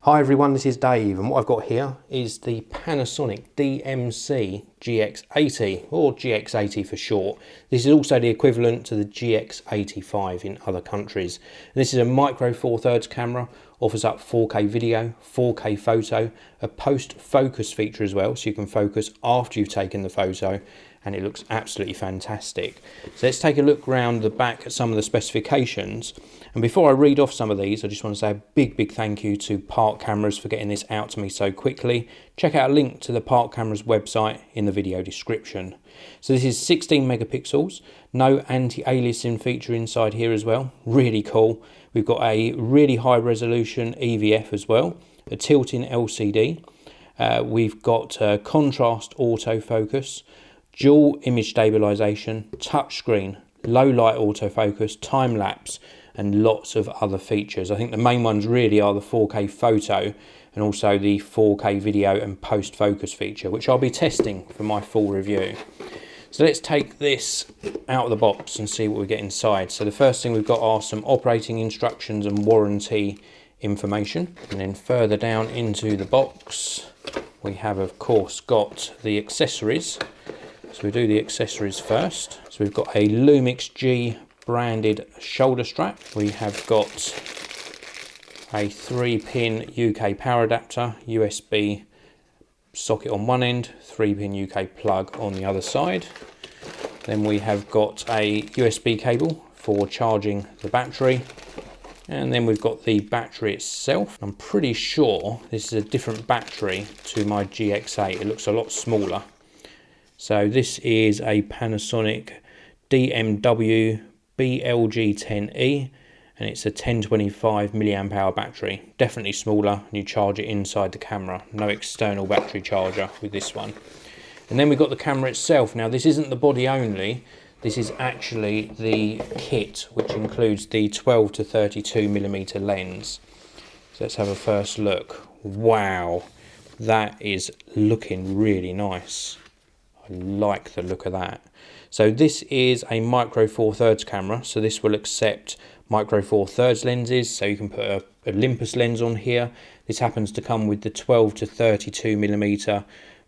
Hi everyone, this is Dave, and what I've got here is the Panasonic DMC GX80, or GX80 for short. This is also the equivalent to the GX85 in other countries. And this is a micro four thirds camera, offers up 4K video, 4K photo, a post focus feature as well, so you can focus after you've taken the photo, and it looks absolutely fantastic. So let's take a look around the back at some of the specifications. And before I read off some of these, I just want to say a big thank you to Park Cameras for getting this out to me so quickly. Check out a link to the Park Cameras website in the video description. So this is 16 megapixels, no anti-aliasing feature inside here as well, really cool. We've got a really high resolution EVF as well, a tilting LCD. We've got contrast autofocus, dual image stabilization, touchscreen, low light autofocus, time lapse, and lots of other features. I think the main ones really are the 4K photo and also the 4K video and post focus feature, which I'll be testing for my full review. So let's take this out of the box and see what we get inside. So the first thing we've got are some operating instructions and warranty information. And then further down into the box, we have of course got the accessories. So we do the accessories first. So we've got a Lumix G branded shoulder strap. We have got a 3-pin UK power adapter, USB socket on one end, 3-pin UK plug on the other side. Then we have got a USB cable for charging the battery. And then we've got the battery itself. I'm pretty sure this is a different battery to my GX8. It looks a lot smaller. So this is a Panasonic DMW BLG10E, and it's a 1025 milliamp hour battery. Definitely smaller, and you charge it inside the camera. No external battery charger with this one. And then we've got the camera itself. Now this isn't the body only, this is actually the kit, which includes the 12 to 32 millimeter lens. So let's have a first look. Wow, that is looking really nice. I like the look of that. So this is a micro four thirds camera, so this will accept micro four thirds lenses, so you can put a Olympus lens on here. This happens to come with the 12 to 32 millimeter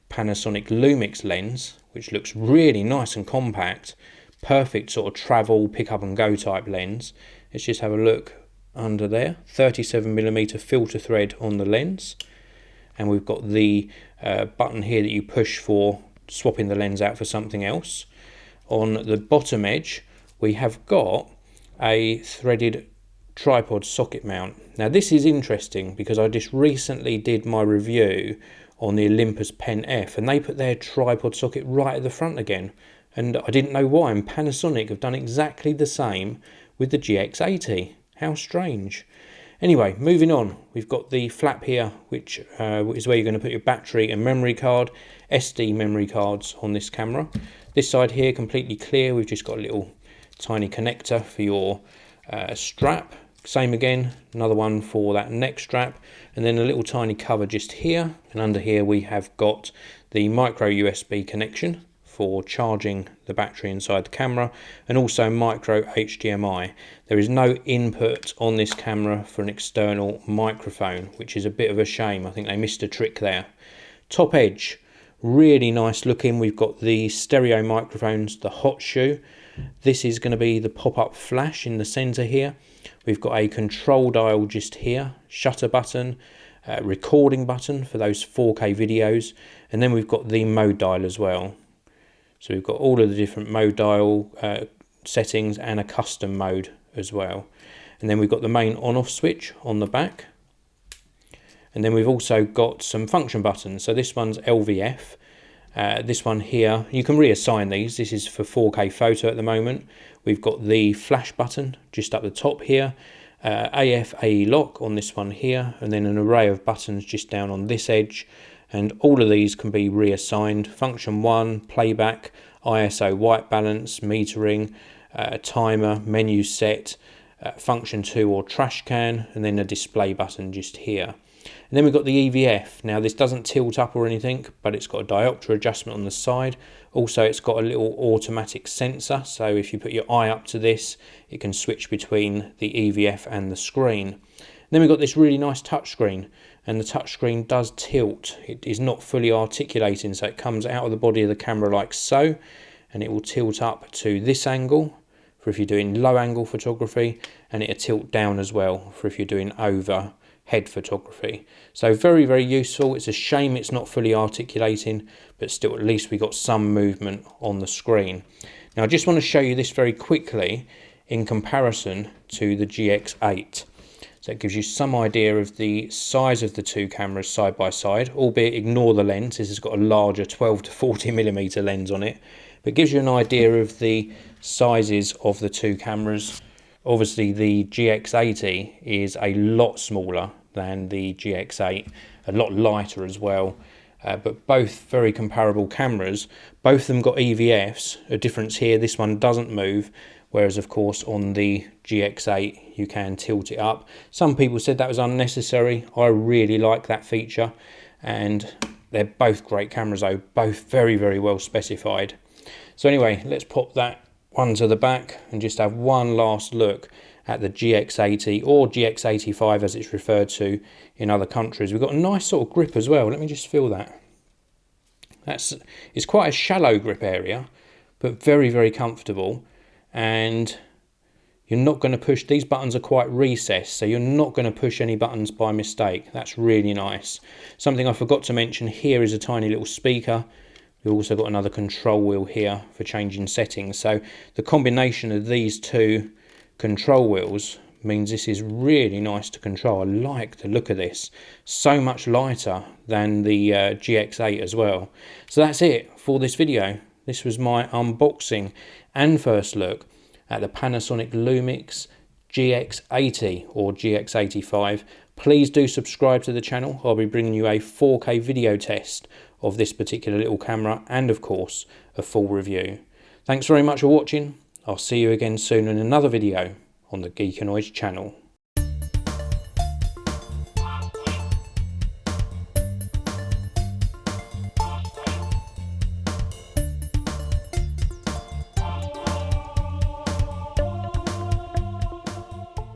Panasonic Lumix lens, which looks really nice and compact. Perfect sort of travel, pick up and go type lens. Let's just have a look under there. 37 millimeter filter thread on the lens. And we've got the button here that you push for swapping the lens out for something else. On the bottom edge, we have got a threaded tripod socket mount. Now this is interesting because I just recently did my review on the Olympus Pen F, and they put their tripod socket right at the front again. And I didn't know why, and Panasonic have done exactly the same with the GX80. How strange. Anyway, moving on, we've got the flap here, which is where you're going to put your battery and memory card, SD memory cards on this camera. This side here, completely clear. We've just got a little tiny connector for your strap. Same again, another one for that neck strap, and then a little tiny cover just here. And under here we have got the micro USB connection for charging the battery inside the camera, and also micro HDMI. There is no input on this camera for an external microphone, which is a bit of a shame. I think they missed a trick there. Top edge, really nice looking. We've got the stereo microphones, the hot shoe. This is going to be the pop-up flash in the center here. We've got a control dial just here, shutter button, recording button for those 4K videos, and then we've got the mode dial as well. So we've got all of the different mode dial settings and a custom mode as well. And then we've got the main on-off switch on the back. And then we've also got some function buttons. So this one's LVF. This one here, you can reassign these. This is for 4K photo at the moment. We've got the flash button just up the top here. AF AE lock on this one here. And then an array of buttons just down on this edge. And all of these can be reassigned. Function 1, playback, ISO white balance, metering, timer, menu set, function 2 or trash can, and then a display button just here. And then we've got the EVF. Now this doesn't tilt up or anything, but it's got a diopter adjustment on the side. Also it's got a little automatic sensor, so if you put your eye up to this, it can switch between the EVF and the screen. Then we've got this really nice touchscreen, and the touchscreen does tilt. It is not fully articulating, so it comes out of the body of the camera like so, and it will tilt up to this angle for if you're doing low angle photography, and it'll tilt down as well for if you're doing overhead photography. So very, very useful. It's a shame it's not fully articulating, but still at least we got some movement on the screen. Now I just want to show you this very quickly in comparison to the GX8. So it gives you some idea of the size of the two cameras side by side, albeit ignore the lens. This has got a larger 12 to 40mm lens on it, but it gives you an idea of the sizes of the two cameras. Obviously the GX80 is a lot smaller than the GX8, a lot lighter as well, but both very comparable cameras. Both of them got EVFs. A difference here, this one doesn't move, whereas of course on the GX8 you can tilt it up. Some people said that was unnecessary. I really like that feature, and they're both great cameras though, both very, very well specified. So anyway, let's pop that one to the back and just have one last look at the GX80 or GX85 as it's referred to in other countries. We've got a nice sort of grip as well. Let me just feel that. It's quite a shallow grip area, but very, very comfortable. And you're not going to push, these buttons are quite recessed, so you're not going to push any buttons by mistake. That's really nice. Something I forgot to mention here is a tiny little speaker. We've also got another control wheel here for changing settings. So the combination of these two control wheels means this is really nice to control. I like the look of this. So much lighter than the GX8 as well. So that's it for this video. This was my unboxing and first look at the Panasonic Lumix GX80 or GX85. Please do subscribe to the channel. I'll be bringing you a 4K video test of this particular little camera and of course a full review. Thanks very much for watching. I'll see you again soon in another video on the Geekanoids channel.